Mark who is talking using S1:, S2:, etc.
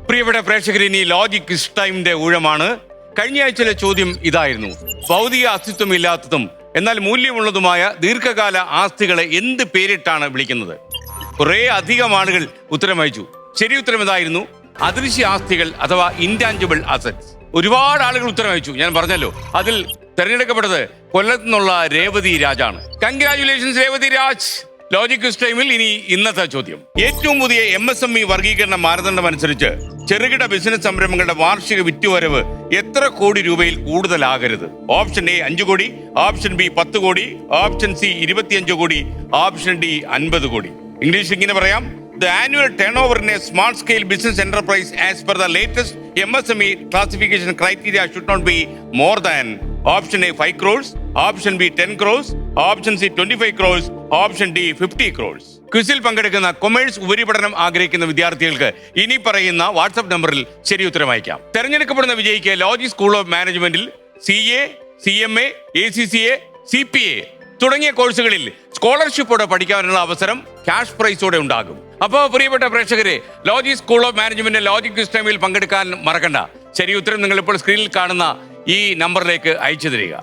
S1: പ്രിയപ്പെട്ട പ്രേക്ഷകർ, ഇനി ലോജിക് ക്വിസ് ടൈമിന്റെ ഊഴമാണ്. കഴിഞ്ഞ ആഴ്ചയിലെ ചോദ്യം ഇതായിരുന്നു: ഭൗതിക അസ്തിത്വമില്ലാത്തതും എന്നാൽ മൂല്യമുള്ളതുമായ ദീർഘകാല ആസ്തികളെ എന്ത് പേരിട്ടാണ് വിളിക്കുന്നത്? കുറെ അധികം ആളുകൾ ഉത്തരം അയച്ചു. ശരി ഉത്തരം ഇതായിരുന്നു: അദൃശ്യ ആസ്തികൾ അഥവാ ഇൻടാഞ്ചിബിൾ അസറ്റ്സ്. ഒരുപാട് ആളുകൾ ഉത്തരം അയച്ചു. ഞാൻ പറഞ്ഞല്ലോ, അതിൽ തെരഞ്ഞെടുക്കപ്പെട്ടത് കൊല്ലത്തു നിന്നുള്ള രേവതി രാജാണ്. Congratulations Revathi Raj. Logic quiz ടൈമിൽ ഇനി ഇന്നത്തെ ചോദ്യം: ഏറ്റവും പുതിയ MSME വർഗീകരണ മാനദണ്ഡം അനുസരിച്ച് ചെറുകിട ബിസിനസ് സംരംഭങ്ങളുടെ വാർഷിക വിറ്റുവരവ് എത്ര കോടി രൂപയിൽ കൂടുതലാകരുത്? ഓപ്ഷൻ എ 5 കോടി, ഓപ്ഷൻ ബി 10 കോടി, ഓപ്ഷൻ സി 25 കോടി, ഓപ്ഷൻ ഡി 50 കോടി. ഇംഗ്ലീഷ് ഇങ്ങനെ പറയാം: The annual turnover in a small scale business enterprise as per the latest MSME classification criteria should not be more than option A 5 crores, option B 10 crores, option C 25 crores, option D 50 crores. ക്വിസിൽ പങ്കെടുക്കുന്ന commerce ഉപരിപഠനം ആഗ്രഹിക്കുന്ന വിദ്യാർത്ഥികൾക്ക് ഇനി പറയുന്ന WhatsApp നമ്പറിൽ ശരി ഉത്തരം അയക്കാം. തെരഞ്ഞെടുക്കപ്പെടുന്ന വിജയിക്ക് ലോജിക് സ്കൂൾ ഓഫ് മാനേജ്മെന്റിൽ CA, CMA, ACCA, CPA തുടങ്ങിയ കോഴ്സുകളിൽ സ്കോളർഷിപ്പോടെ പഠിക്കാനുള്ള അവസരം ക്യാഷ് പ്രൈസോടെ ഉണ്ടാകും. അപ്പോൾ പ്രിയപ്പെട്ട പ്രേക്ഷകരെ, logic school of management logic quiz ടൈമിൽ പങ്കെടുക്കാൻ മറക്കണ്ട. ശരി ഉത്തരം നിങ്ങൾ ഇപ്പോൾ സ്ക്രീനിൽ കാണുന്ന ഈ നമ്പറിലേക്ക് അയച്ചു തരിക.